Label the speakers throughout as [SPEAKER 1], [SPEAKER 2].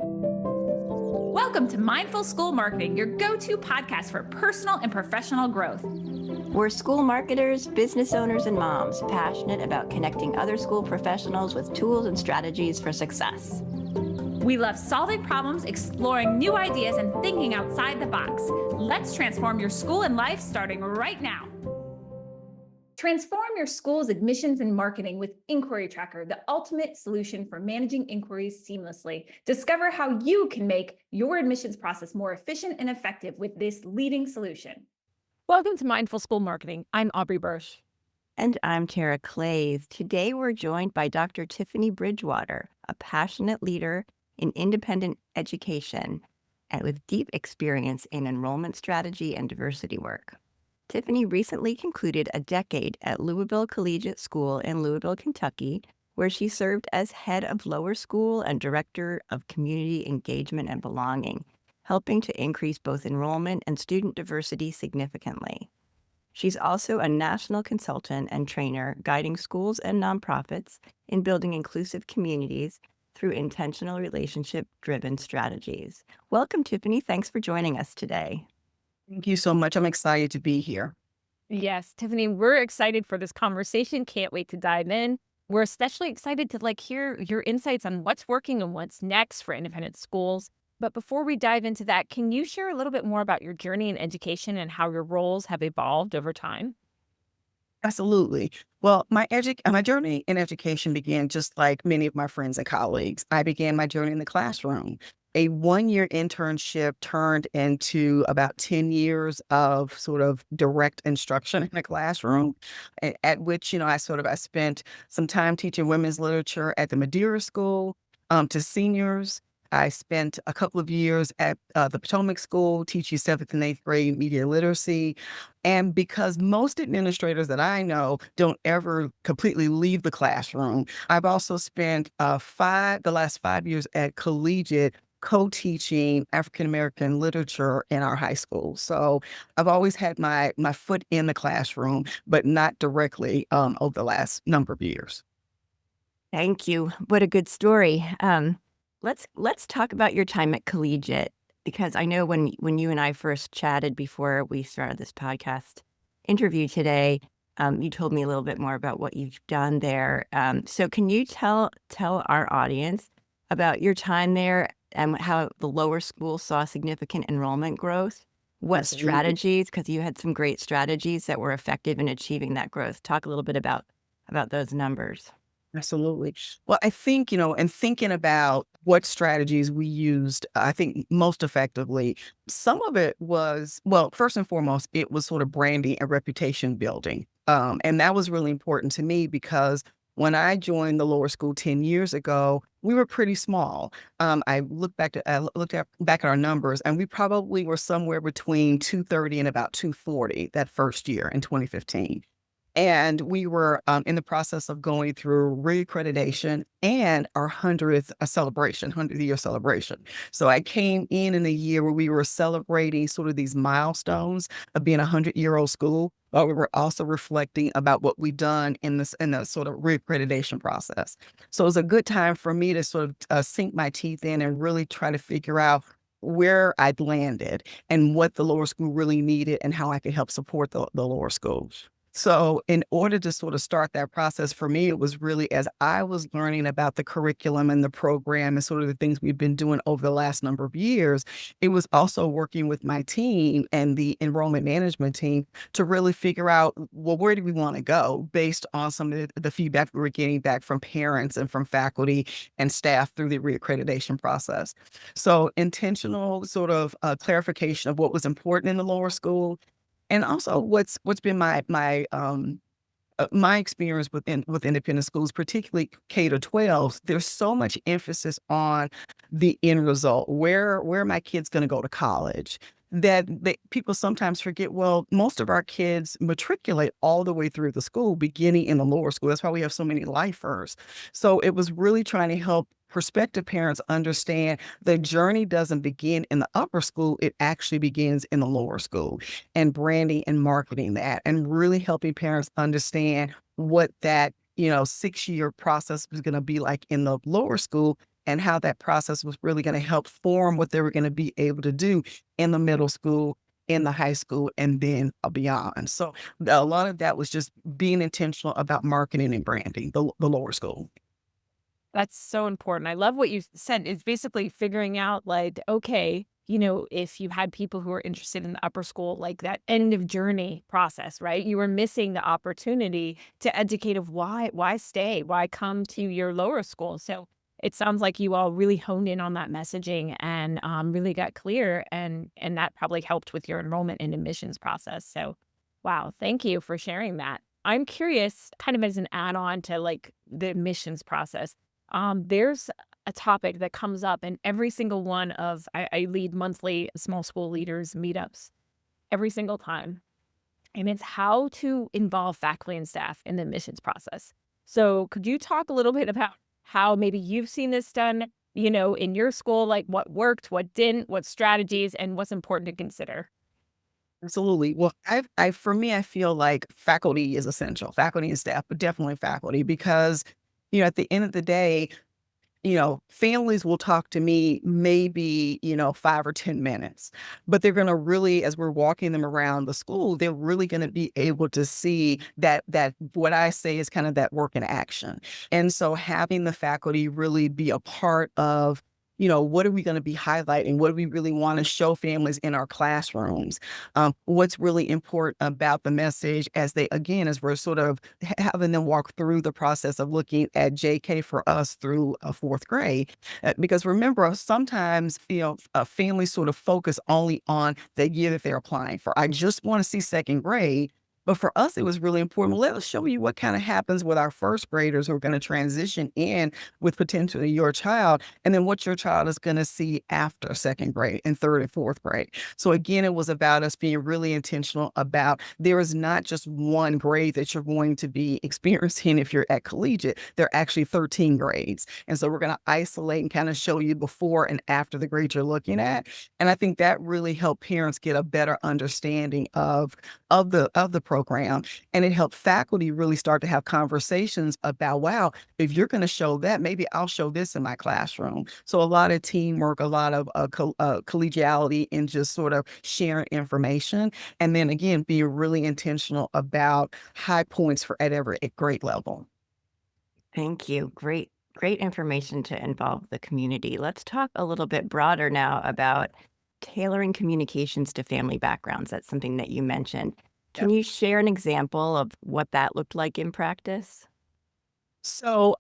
[SPEAKER 1] Welcome to Mindful School Marketing, your go-to podcast for personal and professional growth.
[SPEAKER 2] We're school marketers, business owners, and moms passionate about connecting other school professionals with tools and strategies for success.
[SPEAKER 1] We love solving problems, exploring new ideas, and thinking outside the box. Let's transform your school and life starting right now. Transform your school's admissions and marketing with Inquiry Tracker, the ultimate solution for managing inquiries seamlessly. Discover how you can make your admissions process more efficient and effective with this leading solution.
[SPEAKER 3] Welcome to Mindful School Marketing. I'm Aubrey Bursch.
[SPEAKER 2] And I'm Tara Clays. Today we're joined by Dr. Tiffany Bridgewater, a passionate leader in independent education and with deep experience in enrollment strategy and diversity work. Tiffany recently concluded a decade at Louisville Collegiate School in Louisville, Kentucky, where she served as head of lower school and director of community engagement and belonging, helping to increase both enrollment and student diversity significantly. She's also a national consultant and trainer guiding schools and nonprofits in building inclusive communities through intentional relationship-driven strategies. Welcome, Tiffany. Thanks for joining us today.
[SPEAKER 4] Thank you so much. I'm excited to be here.
[SPEAKER 3] Yes, Tiffany, we're excited for this conversation. Can't wait to dive in. We're especially excited to hear your insights on what's working and what's next for independent schools. But before we dive into that, can you share a little bit more about your journey in education and how your roles have evolved over time?
[SPEAKER 4] Absolutely. Well, my journey in education began just like many of my friends and colleagues. I began my journey in the classroom. A one-year internship turned into about 10 years of sort of direct instruction in the classroom, at which, I spent some time teaching women's literature at the Madeira School to seniors. I spent a couple of years at the Potomac School teaching 7th and 8th grade media literacy. And because most administrators that I know don't ever completely leave the classroom, I've also spent the last 5 years at Collegiate co-teaching African-American literature in our high school. So I've always had my foot in the classroom, but not directly over the last number of years.
[SPEAKER 2] Thank you. What a good story. Let's talk about your time at Collegiate, because I know when you and I first chatted before we started this podcast interview today, you told me a little bit more about what you've done there. So can you tell our audience about your time there and how the lower school saw significant enrollment growth? What
[SPEAKER 4] Absolutely.
[SPEAKER 2] strategies, because you had some great strategies that were effective in achieving that growth. Talk a little bit about those numbers.
[SPEAKER 4] Absolutely. Well, I think, in thinking about what strategies we used, I think most effectively, some of it was, well, first and foremost, it was sort of branding and reputation building. And that was really important to me because when I joined the lower school 10 years ago, we were pretty small. I looked back at our numbers, and we probably were somewhere between 230 and about 240 that first year in 2015. And we were in the process of going through reaccreditation and our 100th year celebration. So I came in a year where we were celebrating sort of these milestones of being a 100-year-old school, but we were also reflecting about what we've done in the sort of reaccreditation process. So it was a good time for me to sort of sink my teeth in and really try to figure out where I'd landed and what the lower school really needed and how I could help support the lower school. So in order to sort of start that process for me, it was really as I was learning about the curriculum and the program and sort of the things we've been doing over the last number of years, it was also working with my team and the enrollment management team to really figure out, well, where do we want to go based on some of the feedback we were getting back from parents and from faculty and staff through the reaccreditation process. So intentional sort of clarification of what was important in the lower school. And also what's been my experience with independent schools, particularly K to 12, there's so much emphasis on the end result. Where are my kids going to go to college? That people sometimes forget, well, most of our kids matriculate all the way through the school, beginning in the lower school. That's why we have so many lifers. So it was really trying to help prospective parents understand the journey doesn't begin in the upper school, it actually begins in the lower school, and branding and marketing that, and really helping parents understand what that 6-year process is going to be like in the lower school and how that process was really going to help form what they were going to be able to do in the middle school, in the high school, and then beyond. So a lot of that was just being intentional about marketing and branding the lower school.
[SPEAKER 3] That's so important. I love what you said. It's basically figuring out like, okay, if you had people who are interested in the upper school, like that end of journey process, right? You were missing the opportunity to educate of why stay, why come to your lower school. So it sounds like you all really honed in on that messaging and really got clear, and that probably helped with your enrollment and admissions process. So, wow, thank you for sharing that. I'm curious, kind of as an add-on to like the admissions process. There's a topic that comes up in every single one of I lead monthly small school leaders meetups every single time, and it's how to involve faculty and staff in the admissions process. So, could you talk a little bit about how maybe you've seen this done, in your school, like what worked, what didn't, what strategies, and what's important to consider?
[SPEAKER 4] Absolutely. Well, for me, I feel like faculty is essential, faculty and staff, but definitely faculty, because, at the end of the day, families will talk to me maybe, 5 or 10 minutes, but they're going to really, as we're walking them around the school, they're really going to be able to see that what I say is kind of that work in action. And so having the faculty really be a part of, what are we going to be highlighting? What do we really want to show families in our classrooms? What's really important about the message as we're sort of having them walk through the process of looking at JK for us through a fourth grade. Because remember, sometimes, families sort of focus only on the year that they're applying for. I just want to see second grade. But for us, it was really important. Well, let us show you what kind of happens with our first graders who are going to transition in with potentially your child, and then what your child is going to see after second grade and third and fourth grade. So again, it was about us being really intentional about there is not just one grade that you're going to be experiencing if you're at collegiate. There are actually 13 grades. And so we're going to isolate and kind of show you before and after the grade you're looking at. And I think that really helped parents get a better understanding of the program. And it helped faculty really start to have conversations about, wow, if you're going to show that, maybe I'll show this in my classroom. So a lot of teamwork, a lot of collegiality, and just sort of sharing information. And then again, being really intentional about high points at every grade level.
[SPEAKER 2] Thank you. Great information to involve the community. Let's talk a little bit broader now about tailoring communications to family backgrounds. That's something that you mentioned. Can you share an example of what that looked like in practice?
[SPEAKER 4] So,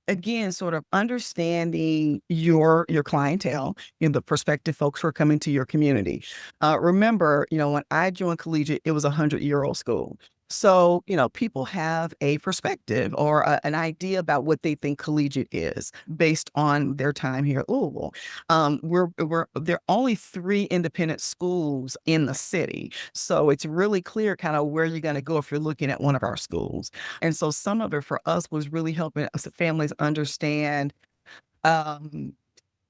[SPEAKER 4] again, sort of understanding your clientele, the prospective folks who are coming to your community. Remember, when I joined collegiate, it was a 100-year-old school. So, people have a perspective or an idea about what they think collegiate is based on their time here at Louisville. There are only 3 independent schools in the city. So it's really clear kind of where you're going to go if you're looking at one of our schools. And so some of it for us was really helping us families understand, um,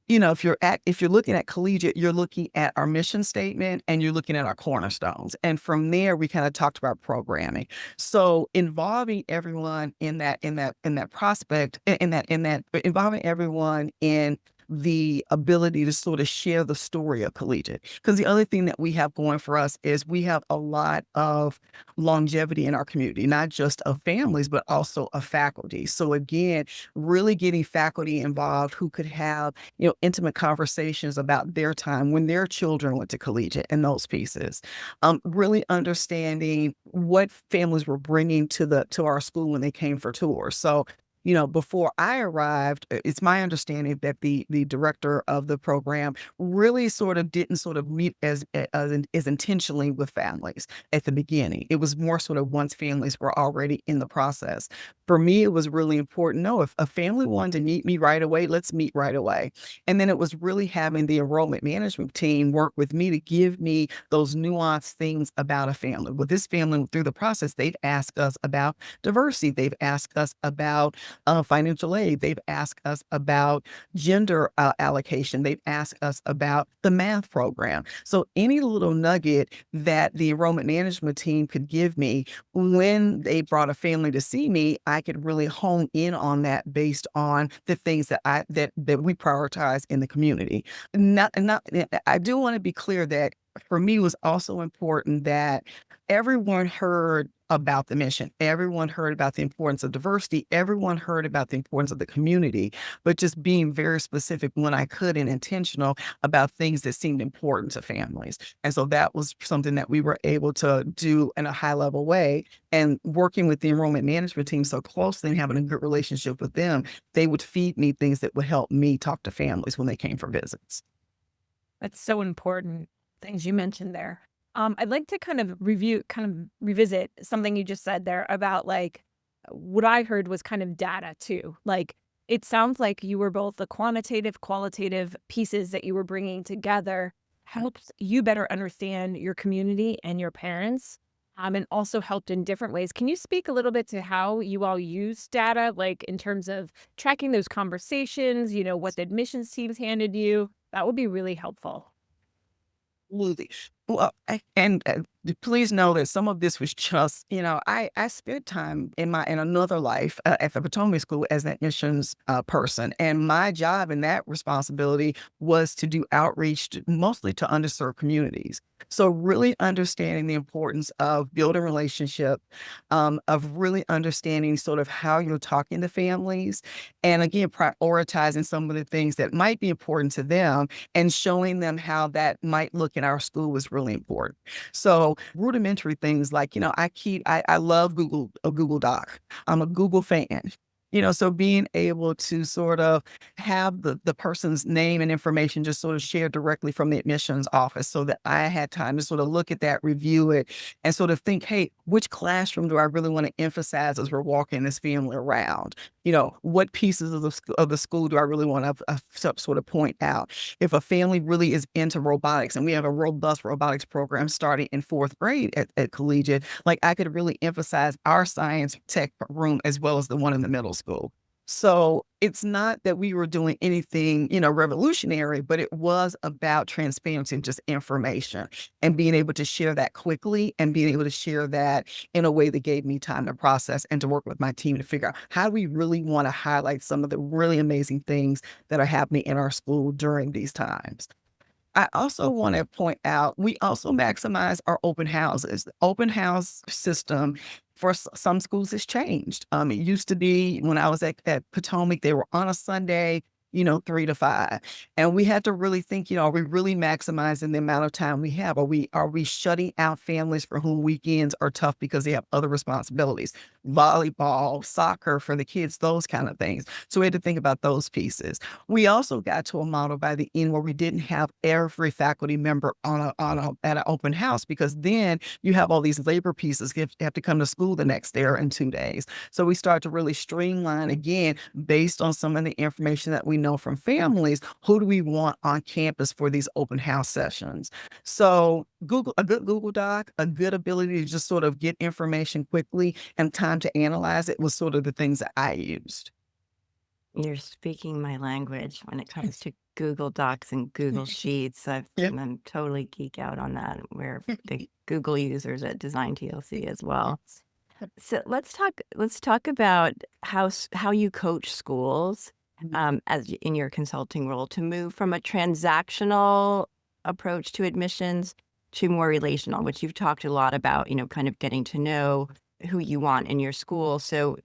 [SPEAKER 4] if you're looking at collegiate, you're looking at our mission statement and you're looking at our cornerstones. And from there, we kind of talked about programming. So involving everyone in that prospect, involving everyone in the ability to sort of share the story of collegiate. Because the other thing that we have going for us is we have a lot of longevity in our community, not just of families, but also of faculty. So again, really getting faculty involved who could have, intimate conversations about their time when their children went to collegiate and those pieces. Really understanding what families were bringing to our school when they came for tours. So before I arrived, it's my understanding that the director of the program really sort of didn't sort of meet as intentionally with families at the beginning. It was more sort of once families were already in the process. For me, it was really important. No, if a family wanted to meet me right away, let's meet right away. And then it was really having the enrollment management team work with me to give me those nuanced things about a family. With this family through the process, they've asked us about diversity. They've asked us about financial aid. They've asked us about gender allocation. They've asked us about the math program. So any little nugget that the enrollment management team could give me when they brought a family to see me, I could really hone in on that based on the things that we prioritize in the community. I do want to be clear that for me, it was also important that everyone heard about the mission. Everyone heard about the importance of diversity. Everyone heard about the importance of the community, but just being very specific when I could and intentional about things that seemed important to families. And so that was something that we were able to do in a high level way. And working with the enrollment management team so closely and having a good relationship with them, they would feed me things that would help me talk to families when they came for visits.
[SPEAKER 3] That's so important. Things you mentioned there. I'd like to kind of revisit something you just said there about like what I heard was kind of data too. Like it sounds like you were both the quantitative, qualitative pieces that you were bringing together helped you better understand your community and your parents, and also helped in different ways. Can you speak a little bit to how you all use data, like in terms of tracking those conversations, what the admissions teams handed you? That would be really helpful.
[SPEAKER 4] Absolutely. Well, please know that some of this was just, I spent time in another life at the Potomac School as an admissions person, and my job in that responsibility was to do outreach mostly to underserved communities. So really understanding the importance of building relationship, of really understanding sort of how you're talking to families, and again prioritizing some of the things that might be important to them and showing them how that might look in our school was really important. So rudimentary things like, I love a Google Doc. I'm a Google fan. So being able to sort of have the person's name and information just sort of shared directly from the admissions office so that I had time to sort of look at that, review it, and sort of think, hey, which classroom do I really want to emphasize as we're walking this family around? What pieces of the school do I really want to sort of point out? If a family really is into robotics, and we have a robust robotics program starting in 4th grade at Collegiate, like I could really emphasize our science tech room as well as the one in the middle school. So it's not that we were doing anything, revolutionary, but it was about transparency and just information and being able to share that quickly and being able to share that in a way that gave me time to process and to work with my team to figure out how do we really want to highlight some of the really amazing things that are happening in our school during these times. I also want to point out, we also maximize our open houses. The open house system for some schools has changed. It used to be when I was at Potomac, they were on a Sunday, 3 to 5. And we had to really think, are we really maximizing the amount of time we have? Are we shutting out families for whom weekends are tough because they have other responsibilities? Volleyball, soccer for the kids, those kind of things. So we had to think about those pieces. We also got to a model by the end where we didn't have every faculty member at an open house, because then you have all these labor pieces. You have to come to school the next day or in 2 days. So we started to really streamline again based on some of the information that we know from families. Who do we want on campus for these open house sessions? So a good Google Doc, a good ability to just sort of get information quickly and time to analyze it was sort of the things that I used.
[SPEAKER 2] You're speaking my language when it comes to Google Docs and Google Sheets.
[SPEAKER 4] Yep.
[SPEAKER 2] I'm totally geek out on that. We're the Google users at Design TLC as well. So let's talk about how you coach schools as in your consulting role to move from a transactional approach to admissions to more relational, which you've talked a lot about, kind of getting to know who you want in your school. So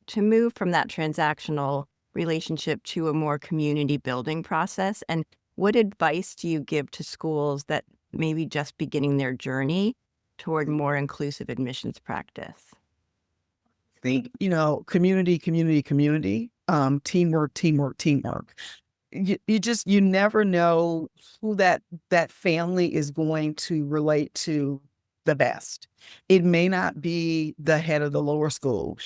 [SPEAKER 2] to move from that transactional relationship to a more community building process. And what advice do you give to schools that may be just beginning their journey toward more inclusive admissions practice?
[SPEAKER 4] I think, community, teamwork. You never know who that family is going to relate to the best. It may not be the head of the lower school.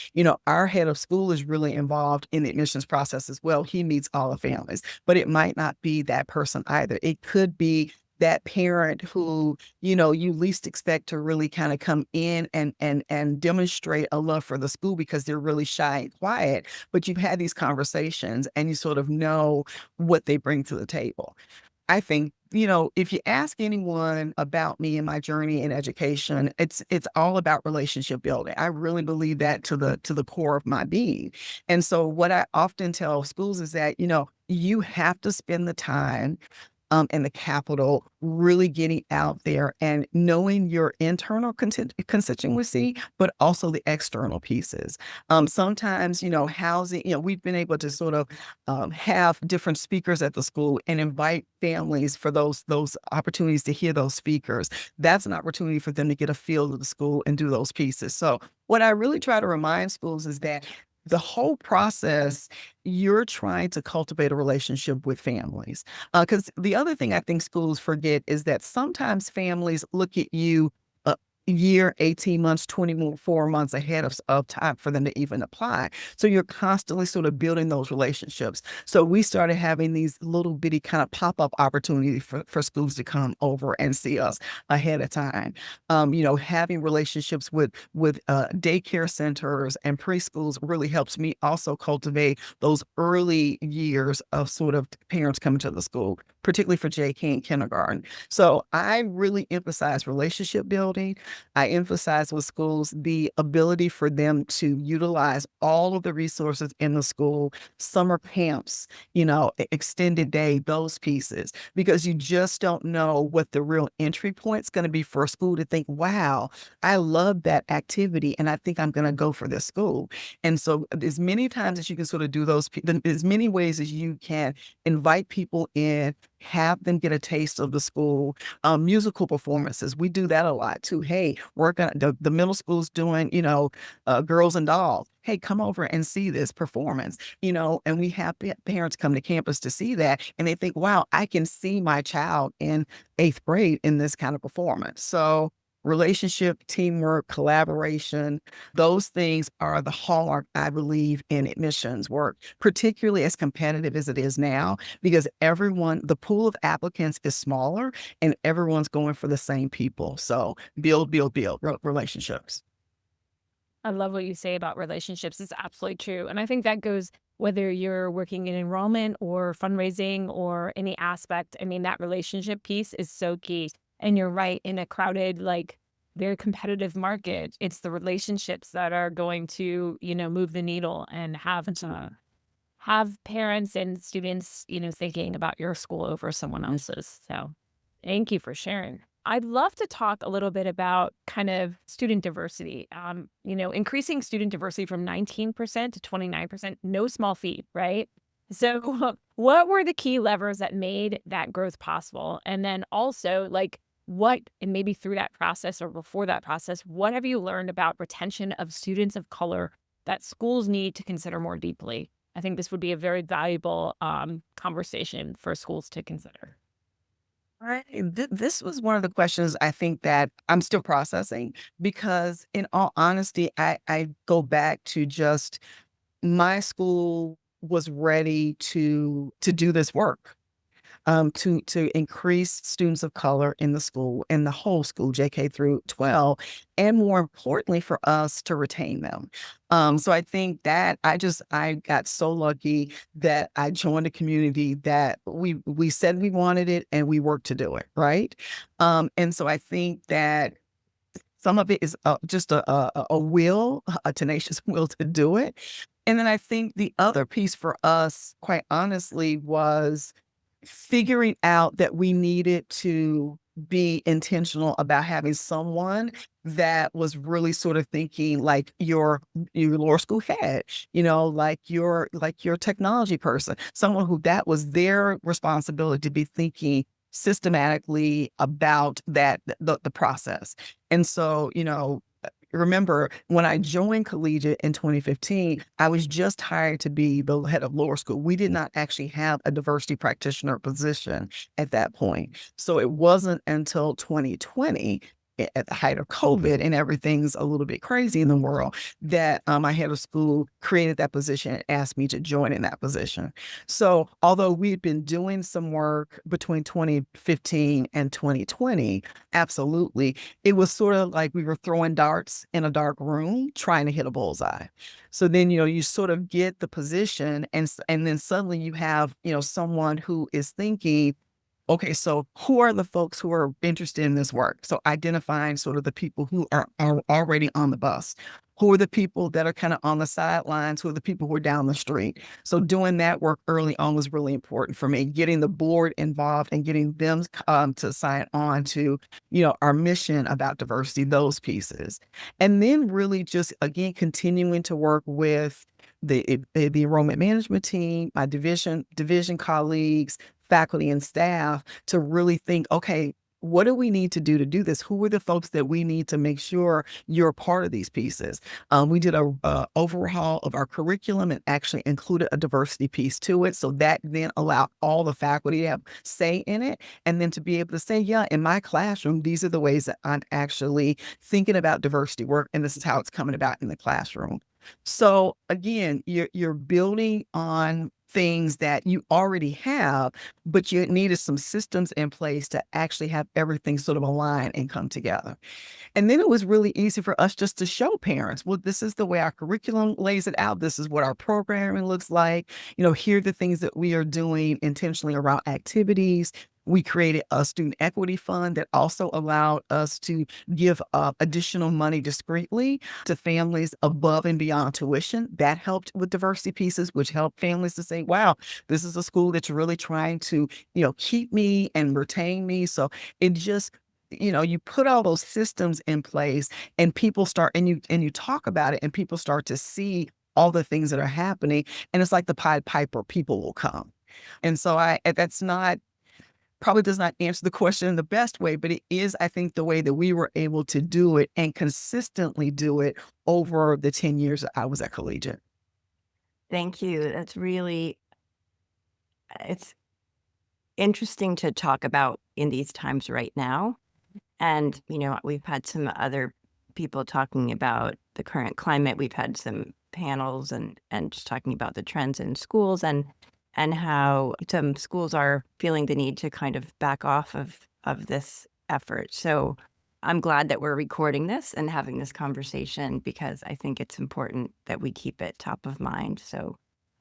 [SPEAKER 4] Our head of school is really involved in the admissions process as well. He meets all the families, but it might not be that person either. It could be that parent who, you least expect to really kind of come in and demonstrate a love for the school because they're really shy and quiet, but you've had these conversations and you sort of know what they bring to the table. I think, if you ask anyone about me and my journey in education, it's all about relationship building. I really believe that to the core of my being. And so what I often tell schools is that, you have to spend the time and the capital really getting out there and knowing your internal constituency, but also the external pieces. Sometimes, housing, we've been able to sort of have different speakers at the school and invite families for those opportunities to hear those speakers. That's an opportunity for them to get a feel of the school and do those pieces. So what I really try to remind schools is that the whole process, you're trying to cultivate a relationship with families. Because the other thing I think schools forget is that sometimes families look at you a year, 18 months, 24 months ahead of time for them to even apply. So you're constantly sort of building those relationships. So we started having these little bitty kind of pop-up opportunities for schools to come over and see us ahead of time. Having relationships with daycare centers and preschools really helps me also cultivate those early years of sort of parents coming to the school, particularly for JK and kindergarten. So I really emphasize relationship building. I emphasize with schools the ability for them to utilize all of the resources in the school, summer camps, extended day, those pieces, because you just don't know what the real entry point is going to be for a school to think, wow, I love that activity and I think I'm going to go for this school. And so as many times as you can sort of do as many ways as you can invite people in, have them get a taste of the school. Musical performances, we do that a lot too. Hey, the middle school's doing, Girls and Dolls. Hey, come over and see this performance, and we have parents come to campus to see that. And they think, wow, I can see my child in 8th grade in this kind of performance. So relationship, teamwork, collaboration, those things are the hallmark, I believe, in admissions work, particularly as competitive as it is now, because the pool of applicants is smaller and everyone's going for the same people. So build relationships.
[SPEAKER 3] I love what you say about relationships. It's absolutely true. And I think that goes whether you're working in enrollment or fundraising or any aspect. I mean, that relationship piece is so key. And you're right, in a crowded, very competitive market, it's the relationships that are going to, move the needle and have parents and students, thinking about your school over someone else's. So thank you for sharing. I'd love to talk a little bit about kind of student diversity. Increasing student diversity from 19% to 29%, no small feat, right? So what were the key levers that made that growth possible? And then also, and maybe through that process or before that process, what have you learned about retention of students of color that schools need to consider more deeply? I think this would be a very valuable conversation for schools to consider.
[SPEAKER 4] Right. This was one of the questions I think that I'm still processing because, in all honesty, I go back to just my school was ready to do this work. To increase students of color in the school, in the whole school, JK through 12, and more importantly for us to retain them. So I think that I got so lucky that I joined a community that we said we wanted it and we worked to do it, right? And so I think that some of it is just a will, a tenacious will to do it. And then I think the other piece for us, quite honestly, was figuring out that we needed to be intentional about having someone that was really sort of thinking like your law school head, like your technology person, someone who that was their responsibility to be thinking systematically about the process. And so, remember when I joined Collegiate in 2015, I was just hired to be the head of lower school. We did not actually have a diversity practitioner position at that point. So it wasn't until 2020 at the height of COVID and everything's a little bit crazy in the world, that my head of school created that position and asked me to join in that position. So although we had been doing some work between 2015 and 2020, absolutely, it was sort of like we were throwing darts in a dark room trying to hit a bullseye. So then, you sort of get the position and then suddenly you have, someone who is thinking, okay, so who are the folks who are interested in this work? So identifying sort of the people who are already on the bus. Who are the people that are kind of on the sidelines? Who are the people who are down the street? So doing that work early on was really important for me, getting the board involved and getting them to sign on to, our mission about diversity, those pieces. And then really just, again, continuing to work with the enrollment management team, my division colleagues, faculty and staff to really think, okay, what do we need to do this? Who are the folks that we need to make sure you're part of these pieces? We did a overhaul of our curriculum and actually included a diversity piece to it. So that then allowed all the faculty to have say in it. And then to be able to say, yeah, in my classroom, these are the ways that I'm actually thinking about diversity work. And this is how it's coming about in the classroom. So again, you're building on things that you already have, but you needed some systems in place to actually have everything sort of align and come together. And then it was really easy for us just to show parents, well, this is the way our curriculum lays it out. This is what our programming looks like. Here are the things that we are doing intentionally around activities. We created a student equity fund that also allowed us to give additional money discreetly to families above and beyond tuition. That helped with diversity pieces, which helped families to say, wow, this is a school that's really trying to, keep me and retain me. So it just, you put all those systems in place and people start, and you talk about it and people start to see all the things that are happening. And it's like the Pied Piper, people will come. And so that's not, probably does not answer the question in the best way, but it is, I think, the way that we were able to do it and consistently do it over the 10 years that I was at Collegiate.
[SPEAKER 2] Thank you. That's really, it's interesting to talk about in these times right now. And, we've had some other people talking about the current climate. We've had some panels and just talking about the trends in schools and how some schools are feeling the need to kind of back off of this effort. So I'm glad that we're recording this and having this conversation because I think it's important that we keep it top of mind. So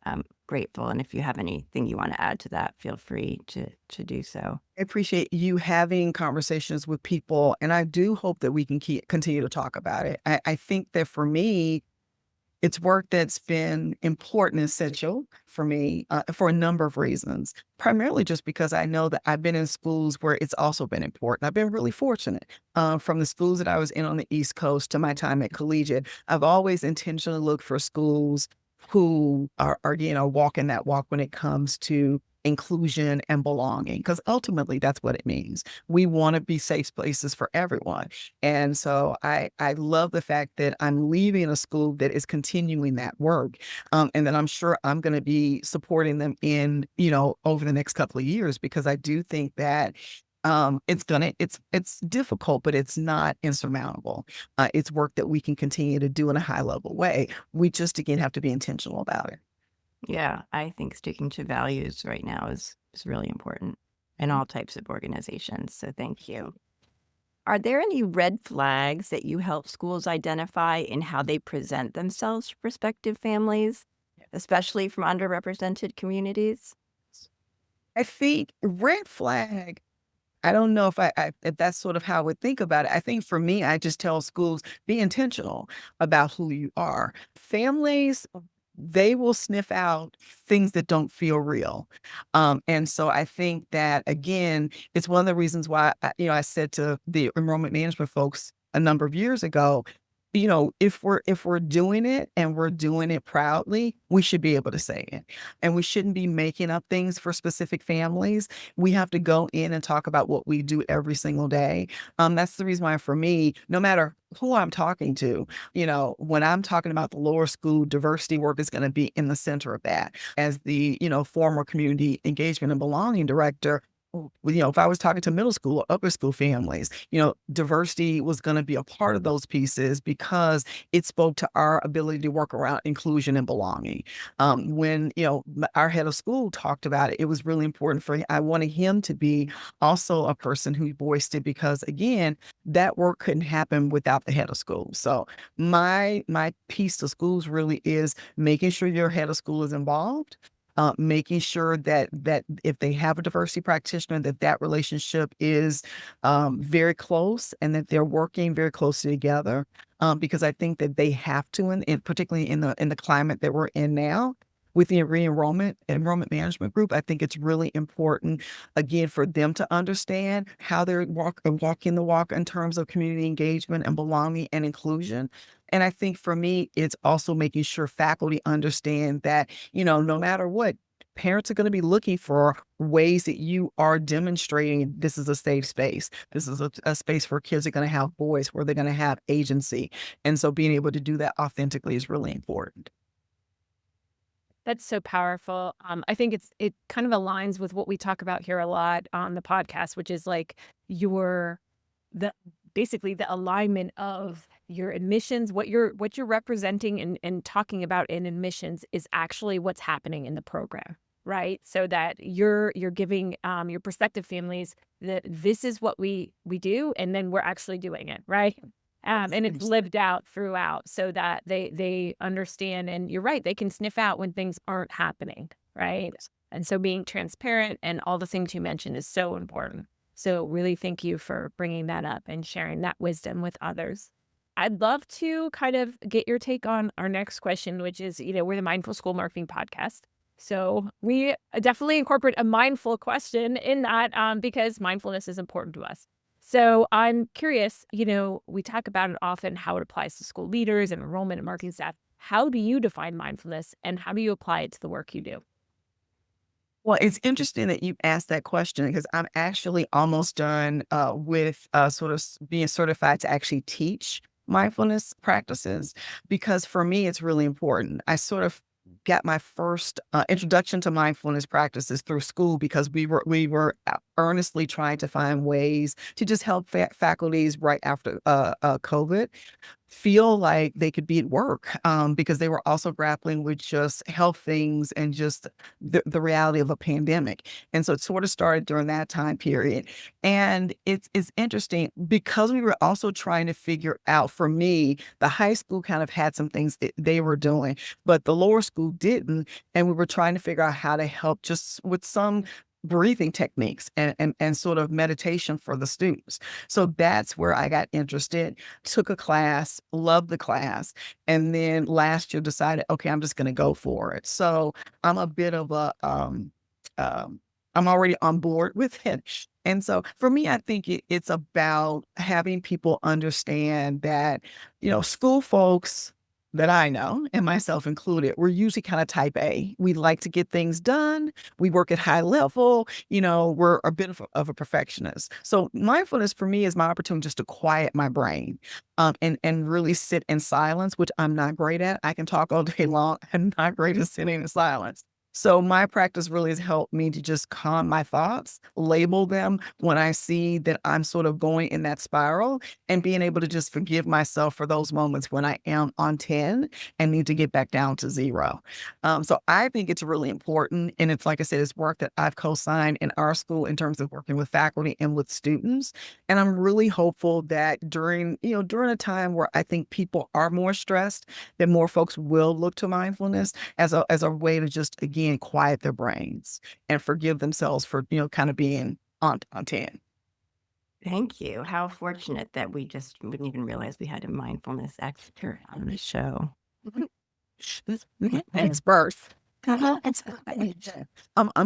[SPEAKER 2] I'm grateful. And if you have anything you want to add to that, feel free to do so.
[SPEAKER 4] I appreciate you having conversations with people, and I do hope that we can continue to talk about it. I think that for me, it's work that's been important and essential for me for a number of reasons, primarily just because I know that I've been in schools where it's also been important. I've been really fortunate from the schools that I was in on the East Coast to my time at Collegiate. I've always intentionally looked for schools who are walking that walk when it comes to inclusion and belonging, because ultimately that's what it means. We want to be safe places for everyone. And so I love the fact that I'm leaving a school that is continuing that work. And that I'm sure I'm going to be supporting them in, over the next couple of years, because I do think that it's difficult, but it's not insurmountable. It's work that we can continue to do in a high level way. We just, again, have to be intentional about it.
[SPEAKER 2] Yeah, I think sticking to values right now is really important in all types of organizations. So thank you. Are there any red flags that you help schools identify in how they present themselves to prospective families, especially from underrepresented communities?
[SPEAKER 4] I think red flag, I don't know if that's sort of how I would think about it. I think for me, I just tell schools, be intentional about who you are. Families, they will sniff out things that don't feel real. And so I think that, again, it's one of the reasons why, I said to the enrollment management folks a number of years ago, if we're doing it and we're doing it proudly, we should be able to say it. And we shouldn't be making up things for specific families. We have to go in and talk about what we do every single day. That's the reason why, for me, no matter who I'm talking to, when I'm talking about the lower school, diversity work is going to be in the center of that. As the, former community engagement and belonging director, if I was talking to middle school or upper school families, diversity was going to be a part of those pieces because it spoke to our ability to work around inclusion and belonging. When, our head of school talked about it, it was really important I wanted him to be also a person who voiced it because again, that work couldn't happen without the head of school. So my piece to schools really is making sure your head of school is involved, making sure that if they have a diversity practitioner, that relationship is very close and that they're working very closely together. Because I think that they have to, and particularly in the climate that we're in now, with the enrollment management group, I think it's really important, again, for them to understand how they're walking the walk in terms of community engagement and belonging and inclusion. And I think for me, it's also making sure faculty understand that, no matter what, parents are going to be looking for ways that you are demonstrating this is a safe space. This is a space where kids are going to have voice, where they're going to have agency. And so being able to do that authentically is really important.
[SPEAKER 3] That's so powerful. I think it kind of aligns with what we talk about here a lot on the podcast, which is like basically the alignment of your admissions, what you're representing and talking about in admissions is actually what's happening in the program, right? So that you're giving your prospective families that this is what we do, and then we're actually doing it, right? And it's lived out throughout so that they understand. And you're right, they can sniff out when things aren't happening, right? And so being transparent and all the things you mentioned is so important. So really thank you for bringing that up and sharing that wisdom with others. I'd love to kind of get your take on our next question, which is, we're the Mindful School Marketing Podcast. So we definitely incorporate a mindful question in that because mindfulness is important to us. So I'm curious, we talk about it often, how it applies to school leaders and enrollment and marketing staff. How do you define mindfulness and how do you apply it to the work you do?
[SPEAKER 4] Well, it's interesting that you asked that question because I'm actually almost done with sort of being certified to actually teach mindfulness practices because for me, it's really important. I sort of got my first introduction to mindfulness practices through school because we were earnestly trying to find ways to just help faculties right after COVID feel like they could be at work because they were also grappling with just health things and just the reality of a pandemic. And so it sort of started during that time period. And it's interesting because we were also trying to figure out, for me, the high school kind of had some things that they were doing, but the lower school didn't. And we were trying to figure out how to help just with some breathing techniques and sort of meditation for the students. So that's where I got interested, took a class, loved the class, and then last year decided, okay, I'm just going to go for it. So I'm a bit of I'm already on board with it. And so for me, I think it's about having people understand that, school folks that I know, and myself included, we're usually kind of type A. We like to get things done. We work at high level. We're a bit of a perfectionist. So mindfulness for me is my opportunity just to quiet my brain and really sit in silence, which I'm not great at. I can talk all day long. I'm not great at sitting in silence. So my practice really has helped me to just calm my thoughts, label them when I see that I'm sort of going in that spiral, and being able to just forgive myself for those moments when I am on 10 and need to get back down to 0. So I think it's really important. And it's, like I said, it's work that I've co-signed in our school in terms of working with faculty and with students. And I'm really hopeful that during a time where I think people are more stressed, that more folks will look to mindfulness as a way to just, again, quiet their brains and forgive themselves for, kind of being on 10.
[SPEAKER 2] Thank you. How fortunate that we just wouldn't even realize we had a mindfulness expert on the show.
[SPEAKER 4] Thanks, birth. I'm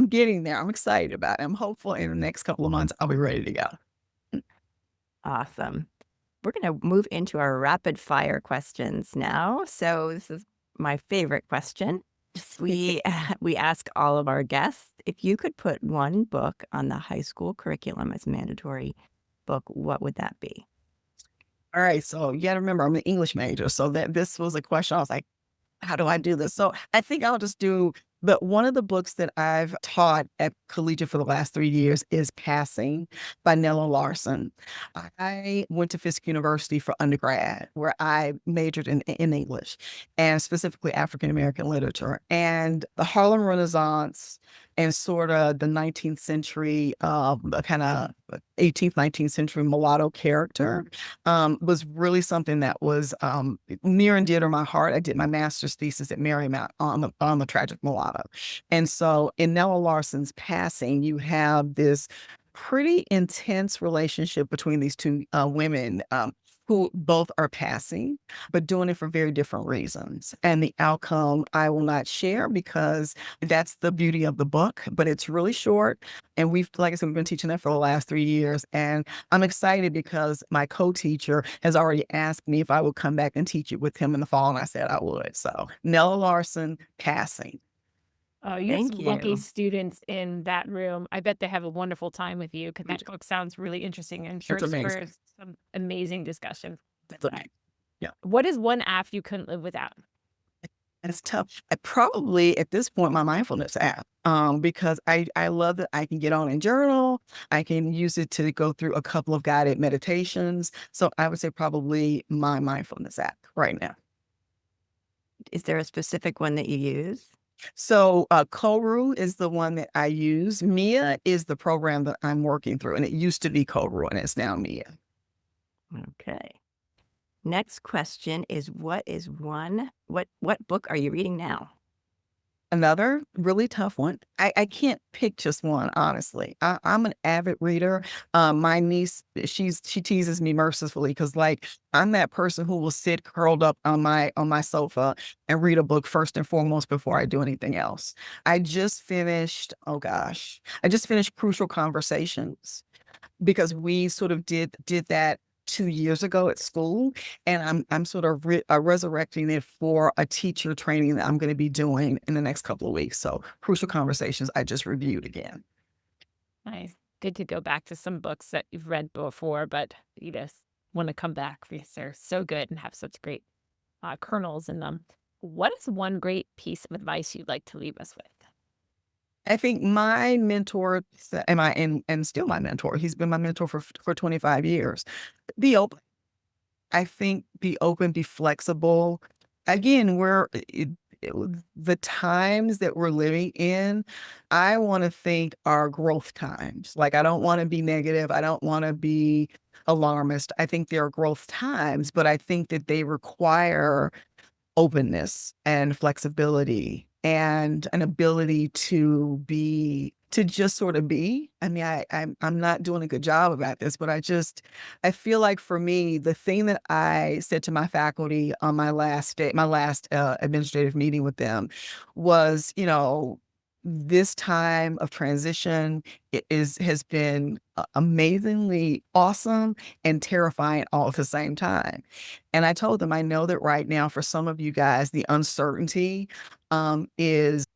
[SPEAKER 4] getting there. I'm excited about it. I'm hopeful in the next couple of months I'll be ready to go.
[SPEAKER 2] Awesome. We're going to move into our rapid fire questions now. So this is my favorite question. We ask all of our guests, if you could put one book on the high school curriculum as mandatory book, what would that be?
[SPEAKER 4] All right. So you got to remember, I'm an English major. So that this was a question. I was like, how do I do this? So I think I'll just do But one of the books that I've taught at Collegiate for the last 3 years is Passing by Nella Larson. I went to Fisk University for undergrad, where I majored in English and specifically African American literature. And the Harlem Renaissance and sort of the 19th century, kind of 18th, 19th century mulatto character was really something that was near and dear to my heart. I did my master's thesis at Marymount on the tragic mulatto. And so in Nella Larson's Passing, you have this pretty intense relationship between these two women who both are passing, but doing it for very different reasons. And the outcome I will not share because that's the beauty of the book, but it's really short. And like I said, we've been teaching that for the last 3 years. And I'm excited because my co-teacher has already asked me if I would come back and teach it with him in the fall. And I said I would. So Nella Larson, Passing.
[SPEAKER 3] Oh, you have
[SPEAKER 2] Thank
[SPEAKER 3] some lucky
[SPEAKER 2] you.
[SPEAKER 3] students in that room. I bet they have a wonderful time with you because that book sounds really interesting. I'm sure
[SPEAKER 4] It's
[SPEAKER 3] it
[SPEAKER 4] amazing.
[SPEAKER 3] spurs some amazing discussion.
[SPEAKER 4] It's amazing. Yeah.
[SPEAKER 3] What is one app you couldn't live without?
[SPEAKER 4] It's tough. I probably at this point my mindfulness app, because I love that I can get on and journal. I can use it to go through a couple of guided meditations. So I would say probably my mindfulness app right now.
[SPEAKER 2] Is there a specific one that you use?
[SPEAKER 4] So Koru is the one that I use. Mia is the program that I'm working through, and it used to be Koru, and it's now Mia.
[SPEAKER 2] Okay. Next question is what book are you reading now?
[SPEAKER 4] Another really tough one. I can't pick just one, honestly. I'm an avid reader. My niece, she teases me mercifully because, like, I'm that person who will sit curled up on my sofa and read a book first and foremost before I do anything else. I just finished Crucial Conversations because we sort of did that 2 years ago at school, and I'm sort of resurrecting it for a teacher training that I'm going to be doing in the next couple of weeks. So Crucial Conversations, I just reviewed again.
[SPEAKER 3] Nice. Good to go back to some books that you've read before, but you just want to come back because they're so good and have such great kernels in them. What is one great piece of advice you'd like to leave us with?
[SPEAKER 4] I think my mentor, and still my mentor, he's been my mentor for 25 years. Be open. I think be open, be flexible. Again, the times that we're living in, I want to think are growth times. Like, I don't want to be negative. I don't want to be alarmist. I think there are growth times, but I think that they require openness and flexibility and an ability to just sort of be. I mean, I'm not doing a good job about this, but I feel like for me, the thing that I said to my faculty on my last administrative meeting with them was, this time of transition has been amazingly awesome and terrifying all at the same time. And I told them, I know that right now for some of you guys, the uncertainty is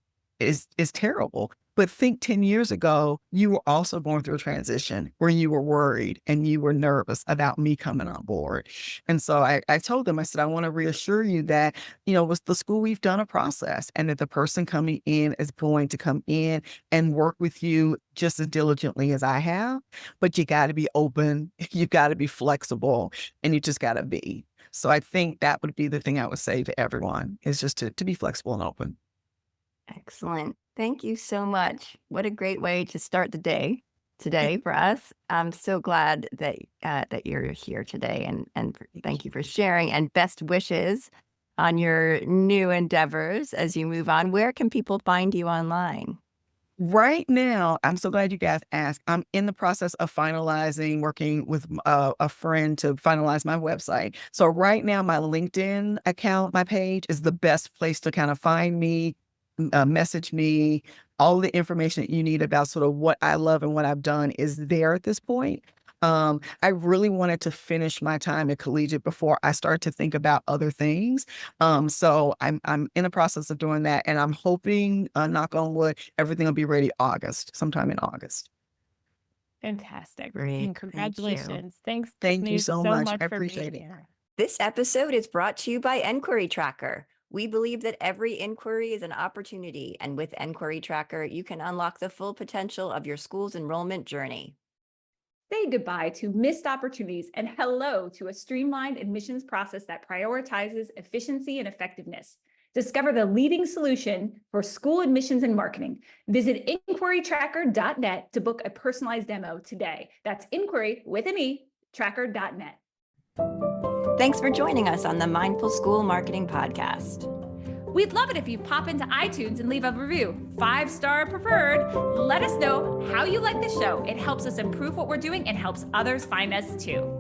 [SPEAKER 4] terrible. But think 10 years ago, you were also going through a transition where you were worried and you were nervous about me coming on board. And so I told them, I said, I want to reassure you that, with the school, we've done a process and that the person coming in is going to come in and work with you just as diligently as I have. But you got to be open, you got to be flexible, and you just got to be. So I think that would be the thing I would say to everyone is just to be flexible and open.
[SPEAKER 2] Excellent. Thank you so much. What a great way to start the day today for us. I'm so glad that you're here today, and thank you for sharing, and best wishes on your new endeavors as you move on. Where can people find you online?
[SPEAKER 4] Right now, I'm so glad you guys asked. I'm in the process of working with a friend to finalize my website. So right now, my LinkedIn account, my page is the best place to kind of find me, message me. All the information that you need about sort of what I love and what I've done is there at this point. I really wanted to finish my time at Collegiate before I start to think about other things. So I'm in the process of doing that, and I'm hoping, knock on wood, everything will be ready sometime in August.
[SPEAKER 3] Fantastic.
[SPEAKER 2] Great.
[SPEAKER 3] And congratulations. Thanks,
[SPEAKER 4] Thank you
[SPEAKER 3] Tiffany,
[SPEAKER 4] so
[SPEAKER 3] so
[SPEAKER 4] much.
[SPEAKER 3] much
[SPEAKER 4] I
[SPEAKER 3] for
[SPEAKER 4] appreciate
[SPEAKER 3] being
[SPEAKER 4] it.
[SPEAKER 3] here.
[SPEAKER 2] This episode is brought to you by Enquiry Tracker. We believe that every inquiry is an opportunity, and with Enquiry Tracker, you can unlock the full potential of your school's enrollment journey.
[SPEAKER 1] Say goodbye to missed opportunities and hello to a streamlined admissions process that prioritizes efficiency and effectiveness. Discover the leading solution for school admissions and marketing. Visit inquirytracker.net to book a personalized demo today. That's inquiry with an E, tracker.net.
[SPEAKER 2] Thanks for joining us on the Mindful School Marketing Podcast.
[SPEAKER 1] We'd love it if you pop into iTunes and leave a review, 5-star preferred. Let us know how you like the show. It helps us improve what we're doing and helps others find us too.